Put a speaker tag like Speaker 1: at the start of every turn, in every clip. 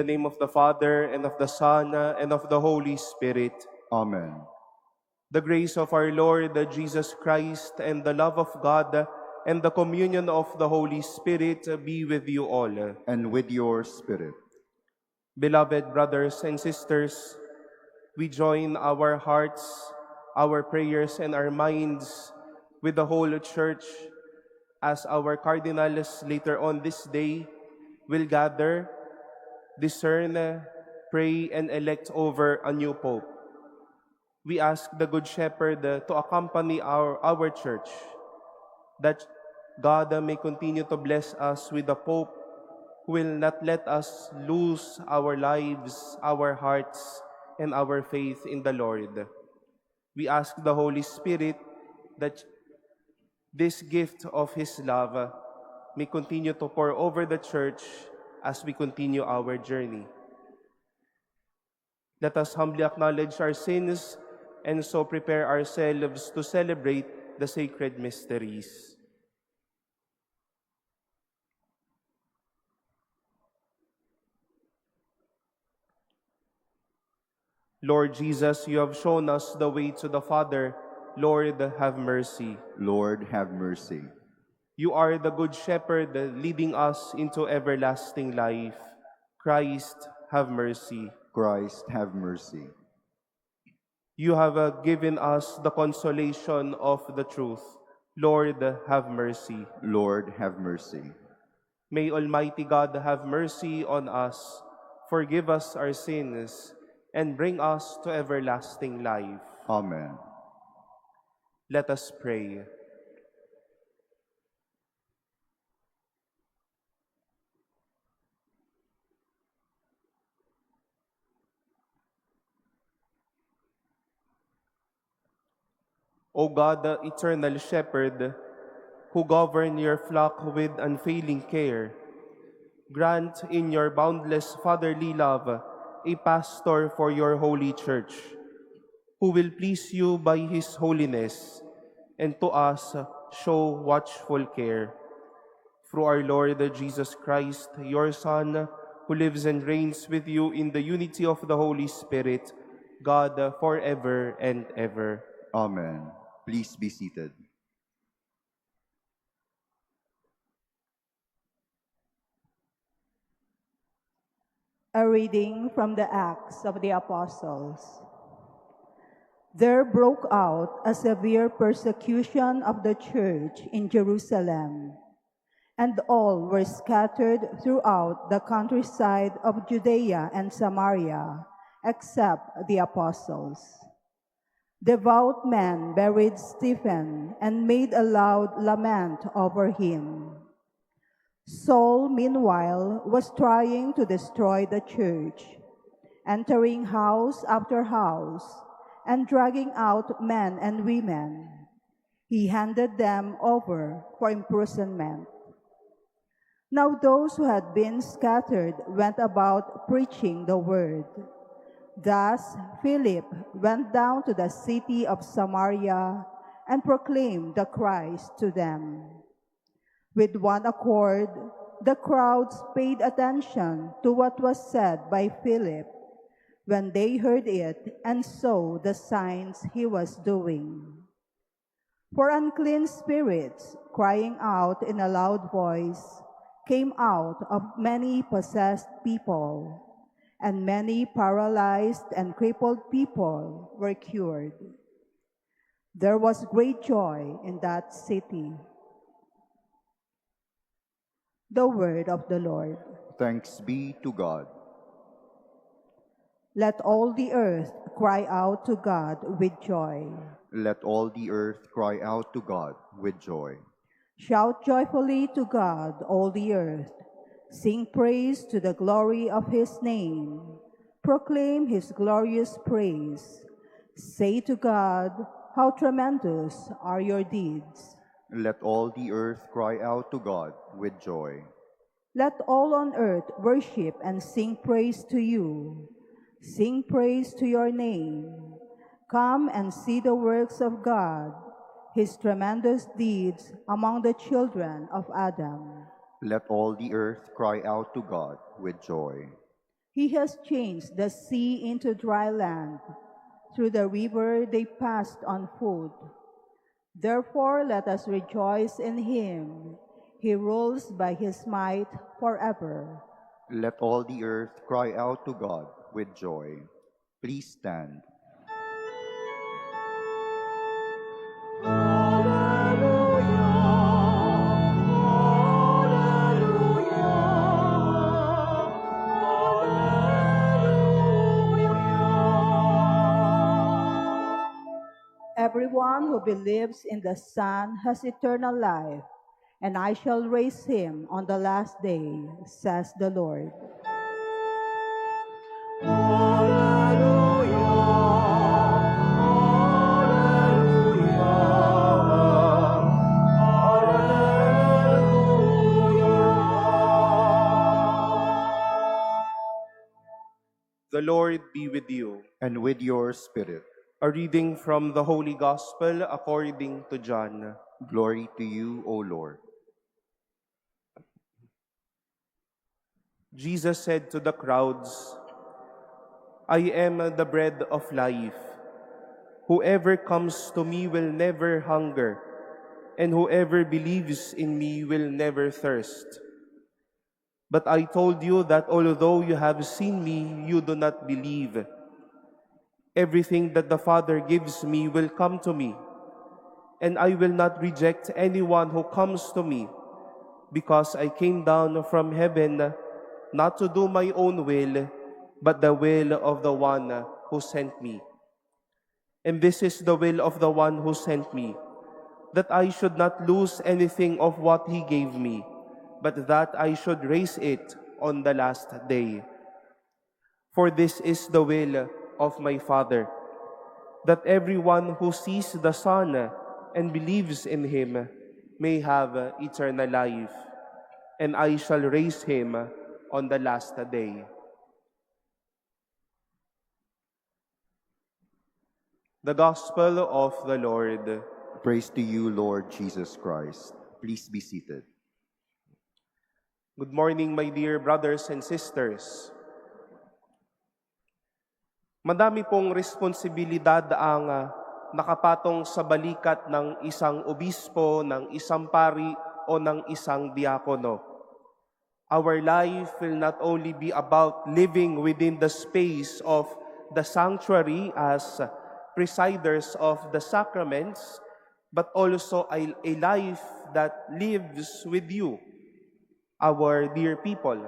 Speaker 1: the name of the Father, and of the Son, and of the Holy Spirit.
Speaker 2: Amen.
Speaker 1: The grace of our Lord Jesus Christ, and the love of God, and the communion of the Holy Spirit be with you all.
Speaker 2: And with your spirit.
Speaker 1: Beloved brothers and sisters, we join our hearts, our prayers, and our minds with the whole Church as our cardinals later on this day will gather, discern, pray, and elect over a new Pope. We ask the Good Shepherd to accompany our Church, that God may continue to bless us with a Pope who will not let us lose our lives, our hearts, and our faith in the Lord. We ask the Holy Spirit that this gift of His love may continue to pour over the Church as we continue our journey. Let us humbly acknowledge our sins and so prepare ourselves to celebrate the sacred mysteries. Lord Jesus, you have shown us the way to the Father. Lord, have mercy.
Speaker 2: Lord, have mercy.
Speaker 1: You are the Good Shepherd leading us into everlasting life. Christ, have mercy.
Speaker 2: Christ, have mercy.
Speaker 1: You have given us the consolation of the truth. Lord, have mercy.
Speaker 2: Lord, have mercy.
Speaker 1: May Almighty God have mercy on us, forgive us our sins, and bring us to everlasting life.
Speaker 2: Amen.
Speaker 1: Let us pray. O God, the eternal Shepherd, who govern your flock with unfailing care, grant in your boundless fatherly love a pastor for your holy church, who will please you by his holiness, and to us show watchful care. Through our Lord Jesus Christ, your Son, who lives and reigns with you in the unity of the Holy Spirit, God, forever and ever.
Speaker 2: Amen. Please be seated.
Speaker 3: A reading from the Acts of the Apostles. There broke out a severe persecution of the church in Jerusalem, and all were scattered throughout the countryside of Judea and Samaria, except the apostles. Devout men buried Stephen and made a loud lament over him. Saul, meanwhile, was trying to destroy the church, entering house after house and dragging out men and women. He handed them over for imprisonment. Now those who had been scattered went about preaching the word. Thus Philip went down to the city of Samaria and proclaimed the Christ to them. With one accord, the crowds paid attention to what was said by Philip when they heard it and saw the signs he was doing. For unclean spirits, crying out in a loud voice, came out of many possessed people, and many paralyzed and crippled people were cured. There was great joy in that city. The word of the Lord.
Speaker 2: Thanks be to God.
Speaker 3: Let all the earth cry out to God with joy.
Speaker 2: Let all the earth cry out to God with joy.
Speaker 3: Shout joyfully to God, all the earth. Sing praise to the glory of his name. Proclaim his glorious praise. Say to God, how tremendous are your deeds.
Speaker 2: Let all the earth cry out to God with joy.
Speaker 3: Let all on earth worship and sing praise to you. Sing praise to your name. Come and see the works of God, his tremendous deeds among the children of Adam.
Speaker 2: Let all the earth cry out to God with joy.
Speaker 3: He has changed the sea into dry land. Through the river they passed on foot. Therefore let us rejoice in him. He rules by his might forever.
Speaker 2: Let all the earth cry out to God with joy. Please stand.
Speaker 3: Everyone who believes in the Son has eternal life, and I shall raise him on the last day, says the Lord.
Speaker 1: The Lord be with you.
Speaker 2: And with your spirit,
Speaker 1: A reading from the Holy Gospel according to John.
Speaker 2: glory to you, O Lord.
Speaker 1: Jesus said to the crowds, I am the bread of life. Whoever comes to me will never hunger, and whoever believes in me will never thirst. But I told you that although you have seen me, you do not believe. Everything that the Father gives me will come to me, and I will not reject anyone who comes to me, because I came down from heaven not to do my own will, but the will of the one who sent me. And this is the will of the one who sent me, that I should not lose anything of what he gave me, but that I should raise it on the last day. For this is the will of my Father, that everyone who sees the Son and believes in him may have eternal life, and I shall raise him on the last day. The Gospel of the Lord.
Speaker 2: Praise to you, Lord Jesus Christ. Please be seated.
Speaker 1: Good morning, my dear brothers and sisters. Madami pong responsibilidad ang nakapatong sa balikat ng isang obispo, ng isang pari, o ng isang diakono. Our life will not only be about living within the space of the sanctuary as presiders of the sacraments, but also a life that lives with you, our dear people.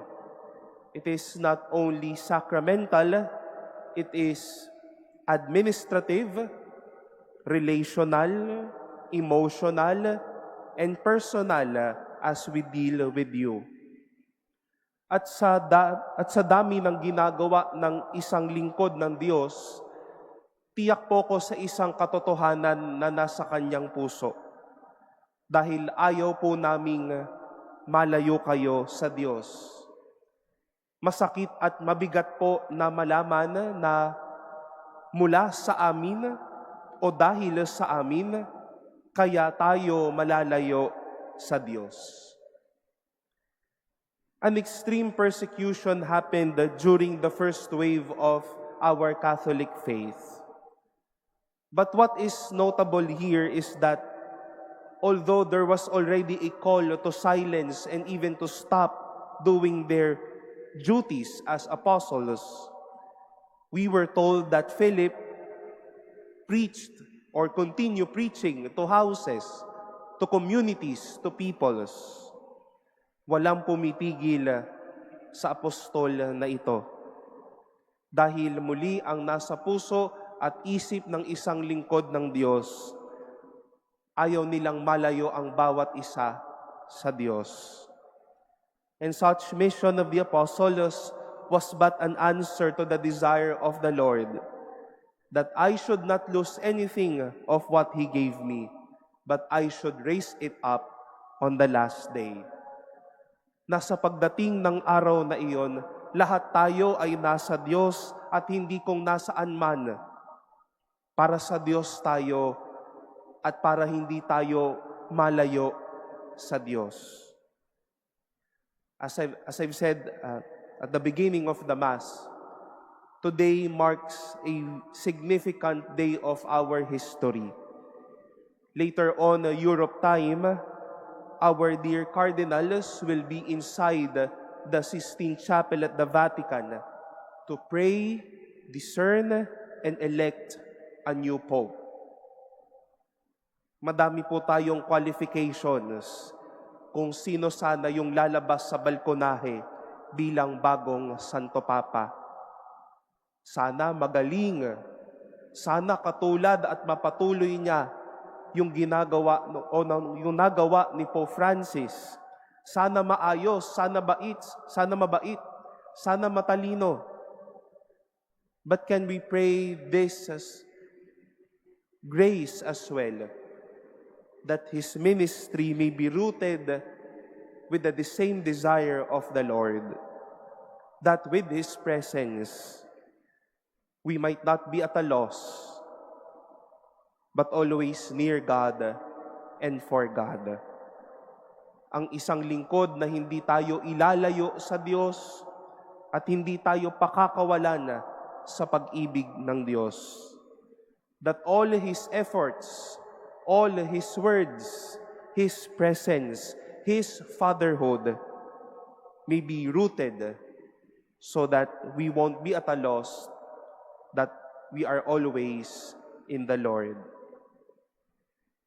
Speaker 1: It is not only sacramental, it is administrative, relational, emotional, and personal as we deal with you. At sa dami ng ginagawa ng isang lingkod ng Diyos, tiyak po ko sa isang katotohanan na nasa kanyang puso. Dahil ayaw po naming malayo kayo sa Diyos. Masakit at mabigat po na malaman na mula sa amin o dahil sa amin, kaya tayo malalayo sa Diyos. An extreme persecution happened during the first wave of our Catholic faith. But what is notable here is that although there was already a call to silence and even to stop doing their duties as apostles, we were told that Philip preached or continued preaching to houses, to communities, to peoples. Walang pumitigil sa apostol na ito. Dahil muli ang nasa puso at isip ng isang lingkod ng Diyos, ayaw nilang malayo ang bawat isa sa Diyos. And such mission of the apostles was but an answer to the desire of the Lord, that I should not lose anything of what He gave me, but I should raise it up on the last day. Nasa pagdating ng araw na iyon, lahat tayo ay nasa Diyos at hindi kung nasaan man. Para sa Diyos tayo at para hindi tayo malayo sa Diyos. As I've said, at the beginning of the Mass, today marks a significant day of our history. Later on, Europe time, our dear cardinals will be inside the Sistine Chapel at the Vatican to pray, discern, and elect a new Pope. Madami po tayong qualifications kung sino sana yung lalabas sa balkonahe bilang bagong Santo Papa. Sana magaling, sana katulad at mapatuloy niya yung ginagawa o yung nagawa ni Pope Francis. Sana maayos, sana mabait, sana matalino. But can we pray this as grace as well, that his ministry may be rooted with the same desire of the Lord, that with his presence we might not be at a loss, but always near God and for God. Ang isang lingkod na hindi tayo ilalayo sa Diyos at hindi tayo pakakawalan sa pag-ibig ng Diyos. That all His efforts, all His words, His presence, His fatherhood may be rooted so that we won't be at a loss, that we are always in the Lord.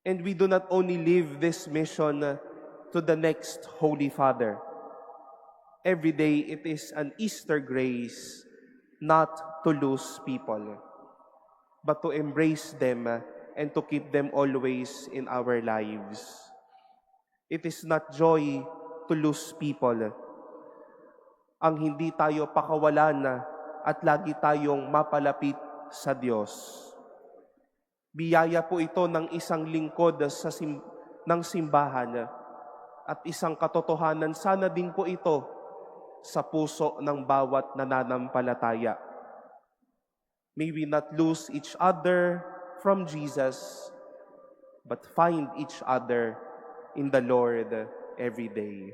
Speaker 1: And we do not only leave this mission to the next Holy Father. Every day it is an Easter grace not to lose people, but to embrace them and to keep them always in our lives. It is not joy to lose people. Ang hindi tayo pakawalan at lagi tayong mapalapit sa Diyos. Biyaya po ito ng isang lingkod ng simbahan at isang katotohanan sana din po ito sa puso ng bawat nananampalataya. May we not lose each other from Jesus, but find each other in the Lord every day.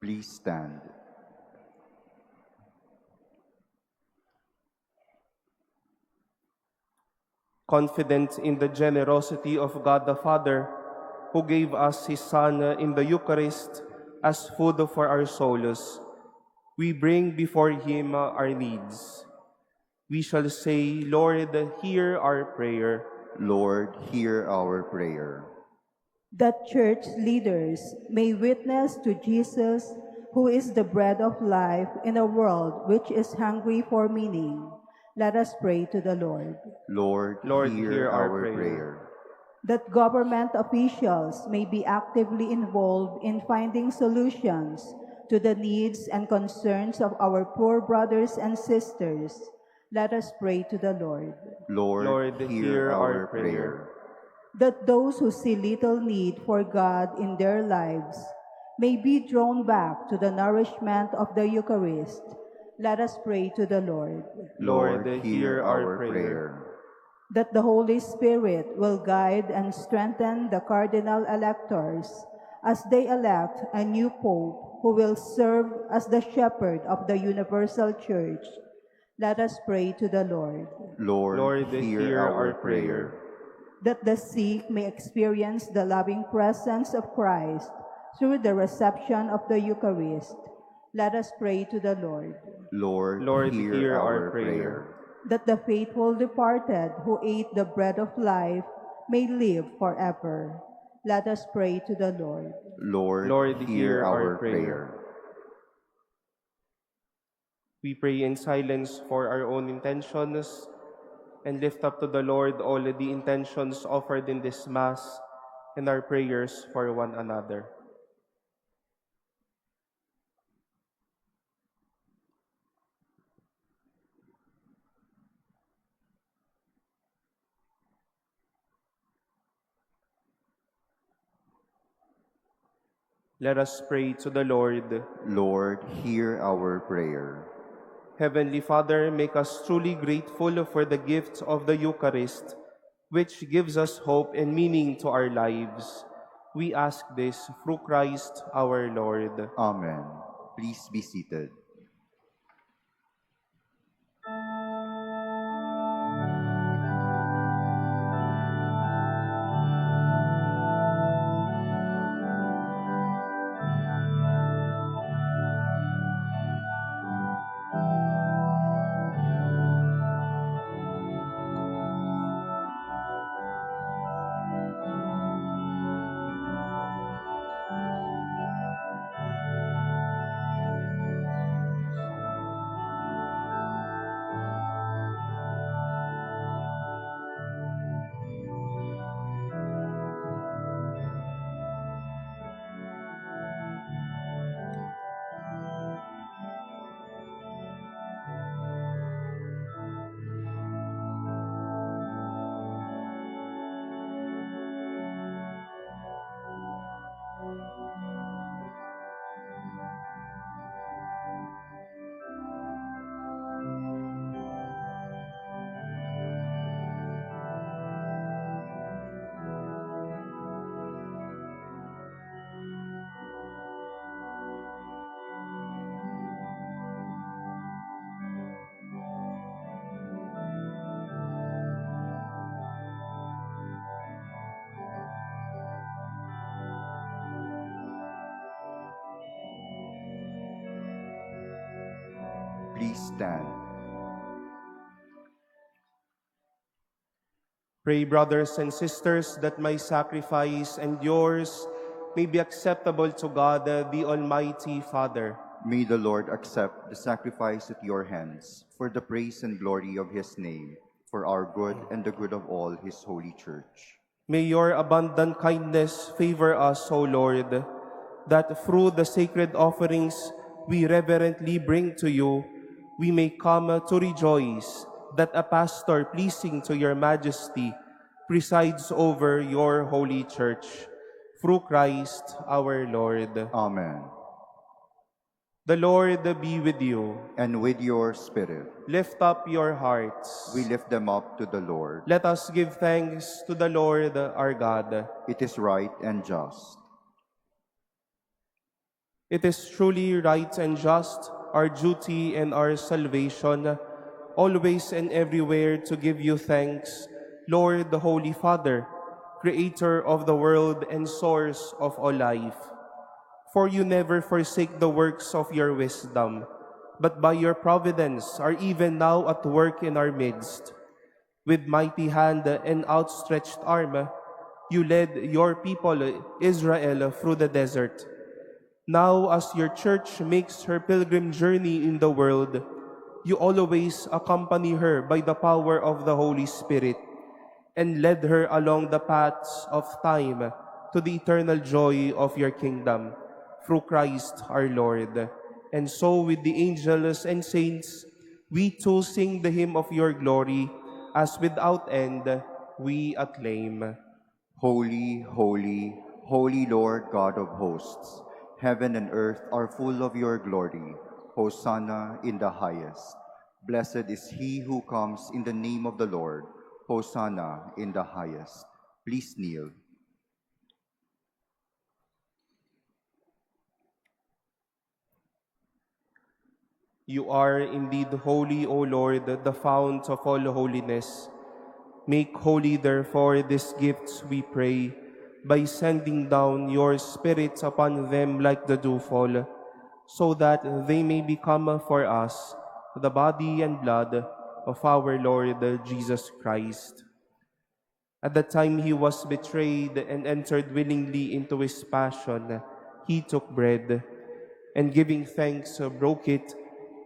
Speaker 2: Please stand.
Speaker 1: Confident in the generosity of God the Father, who gave us His Son in the Eucharist as food for our souls, we bring before Him our needs. We shall say, Lord, hear our prayer.
Speaker 2: Lord, hear our prayer.
Speaker 3: That church leaders may witness to Jesus, who is the bread of life in a world which is hungry for meaning. Let us pray to the Lord.
Speaker 2: Lord, hear our prayer.
Speaker 3: That government officials may be actively involved in finding solutions to the needs and concerns of our poor brothers and sisters. Let us pray to the Lord.
Speaker 2: Lord, hear our prayer.
Speaker 3: That those who see little need for God in their lives may be drawn back to the nourishment of the Eucharist. Let us pray to the Lord.
Speaker 2: Lord, hear our prayer.
Speaker 3: That the Holy Spirit will guide and strengthen the cardinal electors as they elect a new Pope who will serve as the shepherd of the universal church. Let us pray to the Lord.
Speaker 2: Lord, hear our prayer.
Speaker 3: That the sick may experience the loving presence of Christ through the reception of the Eucharist. Let us pray to the Lord.
Speaker 2: Lord, hear our prayer.
Speaker 3: That the faithful departed who ate the bread of life may live forever. Let us pray to the Lord.
Speaker 2: Lord, hear our prayer.
Speaker 1: We pray in silence for our own intentions and lift up to the Lord all the intentions offered in this Mass and our prayers for one another. Let us pray to the Lord.
Speaker 2: Lord, hear our prayer.
Speaker 1: Heavenly Father, make us truly grateful for the gift of the Eucharist, which gives us hope and meaning to our lives. We ask this through Christ our Lord.
Speaker 2: Amen. Please be seated. Please stand.
Speaker 1: Pray, brothers and sisters, that my sacrifice and yours may be acceptable to God, the Almighty Father.
Speaker 2: May the Lord accept the sacrifice at your hands for the praise and glory of his name, for our good and the good of all his holy church.
Speaker 1: May your abundant kindness favor us, O Lord, that through the sacred offerings we reverently bring to you, we may come to rejoice that a pastor pleasing to your majesty presides over your holy church. Through Christ our Lord.
Speaker 2: Amen.
Speaker 1: The Lord be with you.
Speaker 2: And with your spirit,
Speaker 1: Lift up your hearts.
Speaker 2: we lift them up to the Lord.
Speaker 1: Let us give thanks to the Lord our God.
Speaker 2: It is right and just.
Speaker 1: It is truly right and just, our duty and our salvation, always and everywhere to give you thanks, Lord, the Holy Father, Creator of the world and source of all life. For you never forsake the works of your wisdom, but by your providence are even now at work in our midst. With mighty hand and outstretched arm, you led your people Israel through the desert. Now, as your church makes her pilgrim journey in the world, you always accompany her by the power of the Holy Spirit and led her along the paths of time to the eternal joy of your kingdom, through Christ our Lord. And so with the angels and saints, we too sing the hymn of your glory, as without end we acclaim.
Speaker 2: Holy, holy, holy Lord God of hosts, heaven and earth are full of your glory. Hosanna in the highest. Blessed is he who comes in the name of the Lord. Hosanna in the highest. Please kneel.
Speaker 1: You are indeed holy, O Lord, the fount of all holiness. Make holy, therefore, these gifts, we pray, by sending down your Spirit upon them like the dewfall, so that they may become for us the body and blood of our Lord Jesus Christ. At the time he was betrayed and entered willingly into his passion, he took bread, and giving thanks, broke it,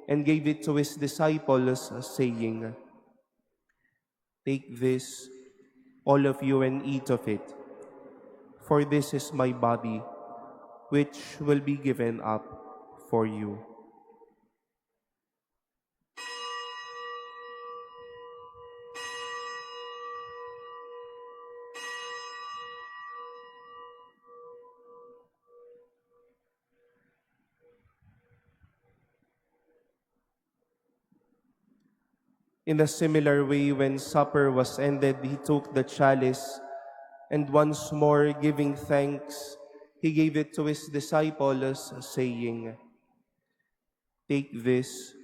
Speaker 1: and gave it to his disciples, saying, "Take this, all of you, and eat of it, for this is my body, which will be given up for you." In a similar way, when supper was ended, he took the chalice, and once more giving thanks, he gave it to his disciples, saying, "Take this,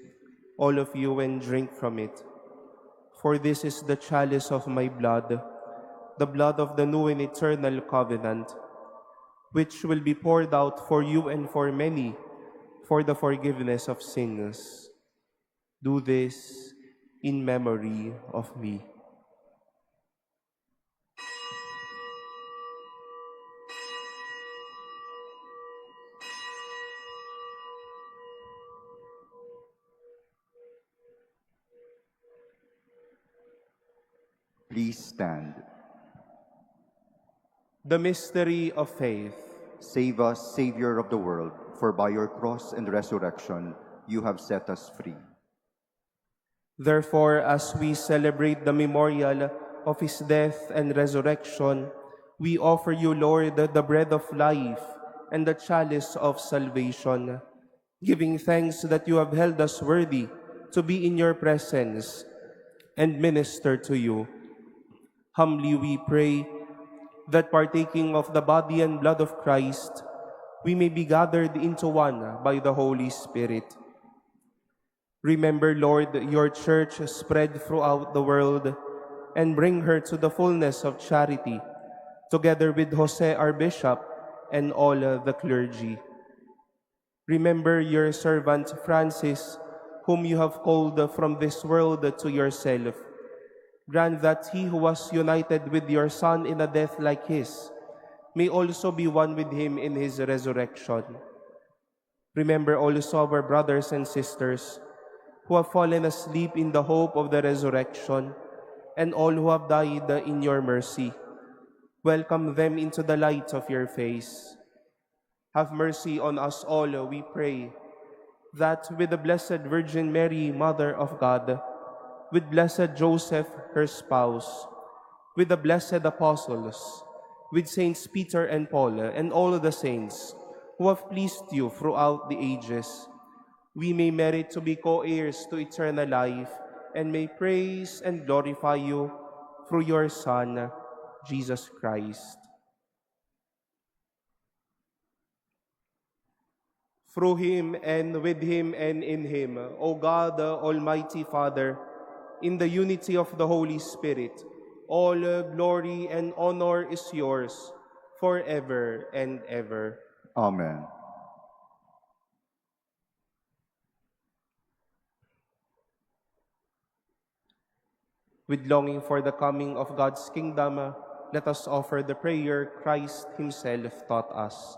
Speaker 1: all of you, and drink from it. For this is the chalice of my blood, the blood of the new and eternal covenant, which will be poured out for you and for many for the forgiveness of sins. Do this in memory of me."
Speaker 2: Please stand.
Speaker 1: The mystery of faith.
Speaker 2: Save us, Savior of the world, for by your cross and resurrection you have set us free.
Speaker 1: Therefore, as we celebrate the memorial of his death and resurrection, we offer you, Lord, the bread of life and the chalice of salvation, giving thanks that you have held us worthy to be in your presence and minister to you. Humbly we pray that partaking of the body and blood of Christ, we may be gathered into one by the Holy Spirit. Remember, Lord, your church spread throughout the world, and bring her to the fullness of charity, together with Jose, our bishop, and all the clergy. Remember your servant Francis, whom you have called from this world to yourself. Grant that he who was united with your Son in a death like his may also be one with him in his resurrection. Remember also our brothers and sisters who have fallen asleep in the hope of the resurrection, and all who have died in your mercy. Welcome them into the light of your face. Have mercy on us all, we pray, that with the Blessed Virgin Mary, Mother of God, with blessed Joseph, her spouse, with the blessed apostles, with Saints Peter and Paul, and all the saints who have pleased you throughout the ages, we may merit to be co-heirs to eternal life, and may praise and glorify you through your Son, Jesus Christ. Through him, and with him, and in him, O God, Almighty Father, in the unity of the Holy Spirit, all glory and honor is yours forever and ever.
Speaker 2: Amen.
Speaker 1: With longing for the coming of God's kingdom, let us offer the prayer Christ himself taught us.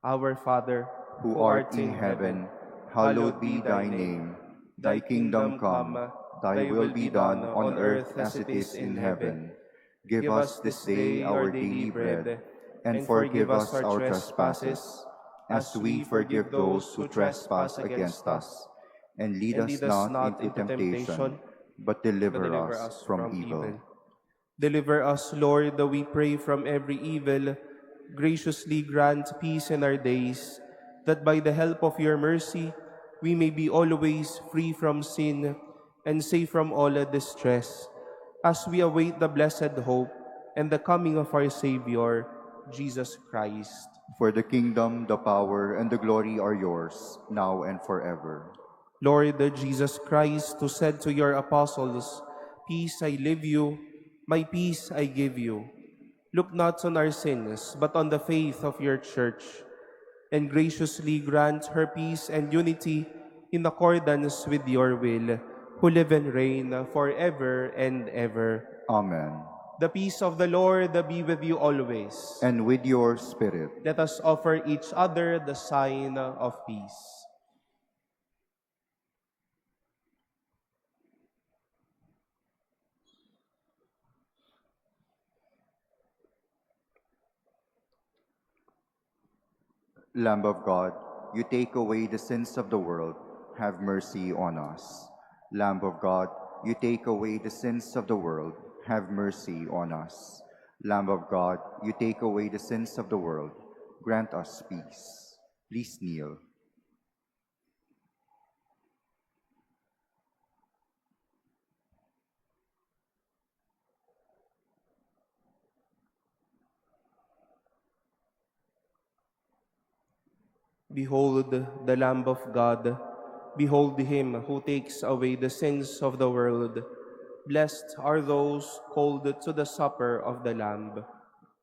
Speaker 1: Our Father,
Speaker 2: Who art in heaven, hallowed be thy name. Thy kingdom come, thy will be done on earth as it is in heaven. Give us this day our daily bread, and forgive us our trespasses, as we forgive those who trespass against us. And lead us not into temptation, but deliver us from evil.
Speaker 1: Deliver us, Lord, we pray, from every evil. Graciously grant peace in our days, that by the help of your mercy we may be always free from sin and safe from all distress, as we await the blessed hope and the coming of our Savior, Jesus Christ.
Speaker 2: For the kingdom, the power, and the glory are yours, now and forever.
Speaker 1: Lord Jesus Christ, who said to your apostles, "Peace I leave you, my peace I give you," look not on our sins, but on the faith of your church, and graciously grant her peace and unity in accordance with your will, who live and reign forever and ever.
Speaker 2: Amen.
Speaker 1: The peace of the Lord be with you always.
Speaker 2: And with your spirit.
Speaker 1: Let us offer each other the sign of peace.
Speaker 2: Lamb of God, you take away the sins of the world, have mercy on us. Lamb of God, you take away the sins of the world, have mercy on us. Lamb of God, you take away the sins of the world, grant us peace. Please kneel.
Speaker 1: Behold the Lamb of God. Behold him who takes away the sins of the world. Blessed are those called to the supper of the Lamb.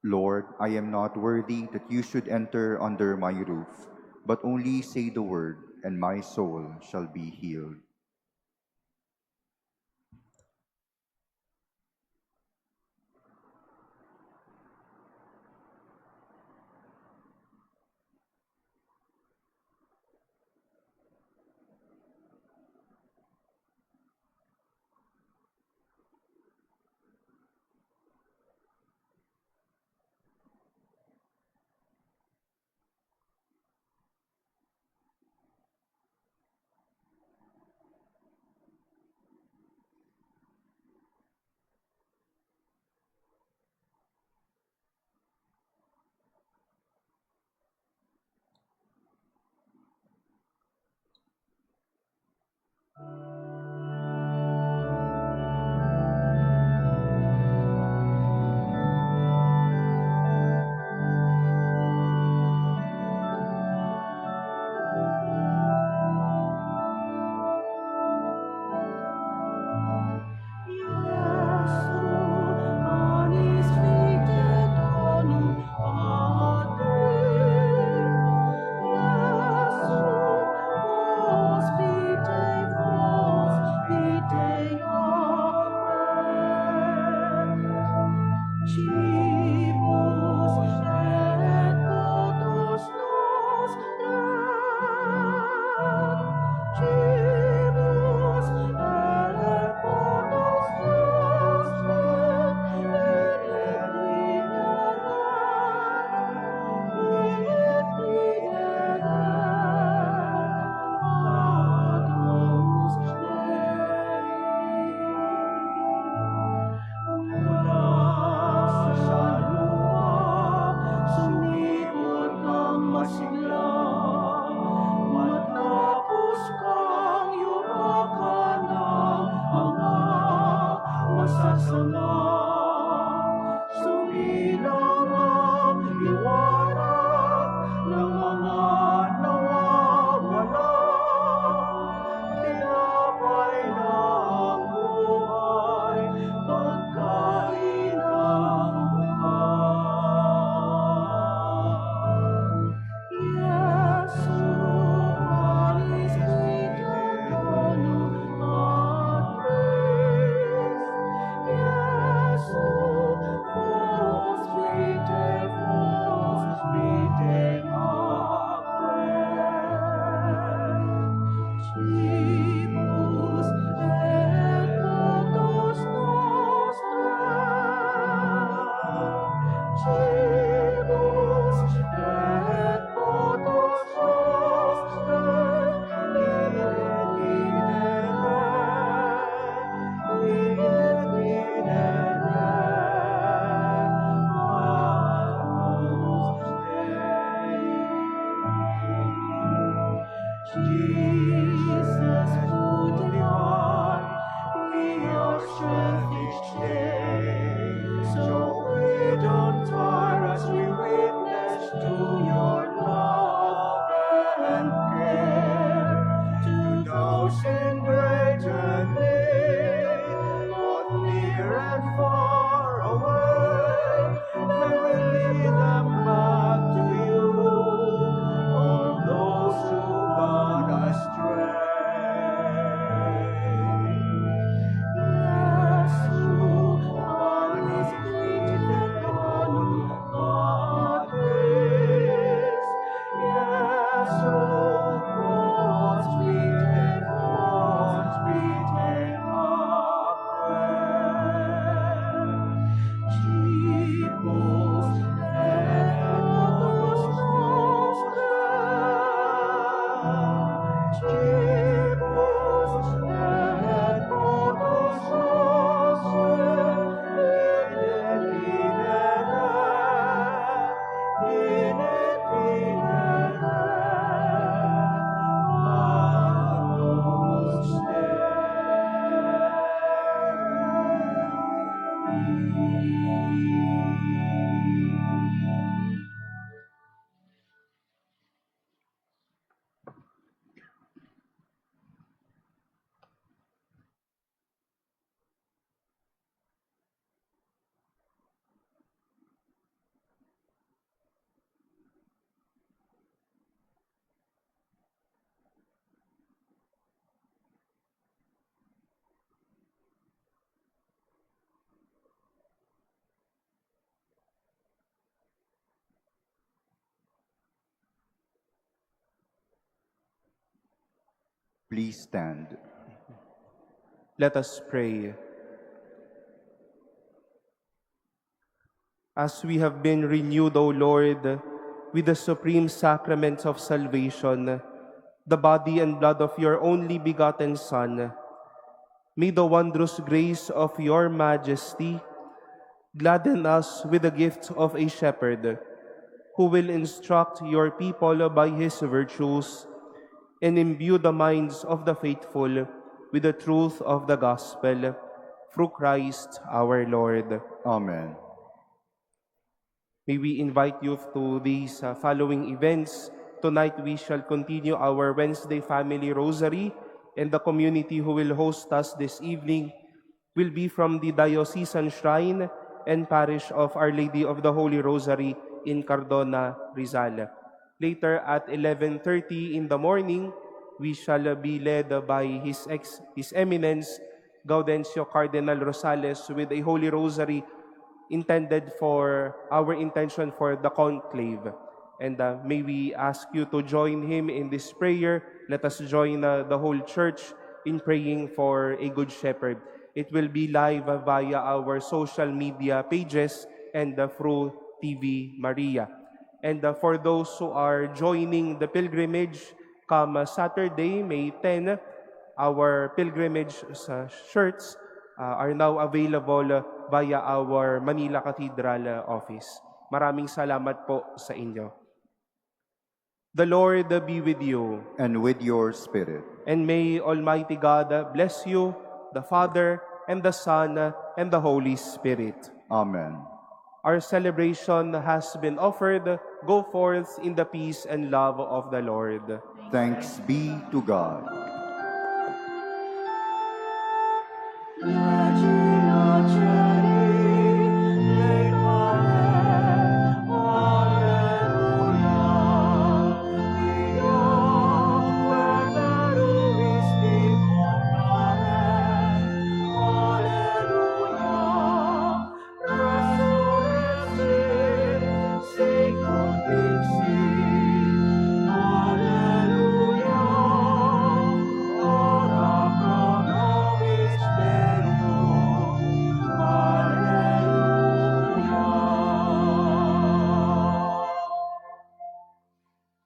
Speaker 2: Lord, I am not worthy that you should enter under my roof, but only say the word, and my soul shall be healed. Please stand.
Speaker 1: Let us pray. As we have been renewed, O Lord, with the supreme sacrament of salvation, the body and blood of your only begotten Son, may the wondrous grace of your majesty gladden us with the gift of a shepherd who will instruct your people by his virtues and imbue the minds of the faithful with the truth of the gospel, through Christ our Lord.
Speaker 2: Amen.
Speaker 1: May we invite you to these following events. Tonight we shall continue our Wednesday Family Rosary, and the community who will host us this evening will be from the Diocesan Shrine and Parish of Our Lady of the Holy Rosary in Cardona, Rizal. Later at 11:30 in the morning, we shall be led by His Eminence, Gaudencio Cardinal Rosales, with a Holy Rosary intended for our intention for the conclave. And may we ask you to join him in this prayer. Let us join the whole church in praying for a good shepherd. It will be live via our social media pages and through TV Maria. And for those who are joining the pilgrimage, come Saturday, May 10, our pilgrimage shirts are now available via our Manila Cathedral office. Maraming salamat po sa inyo. The Lord be with you.
Speaker 2: And with your spirit.
Speaker 1: And may Almighty God bless you, the Father, and the Son, and the Holy Spirit.
Speaker 2: Amen.
Speaker 1: Our celebration has been offered. Go forth in the peace and love of the Lord.
Speaker 2: Thanks be to God.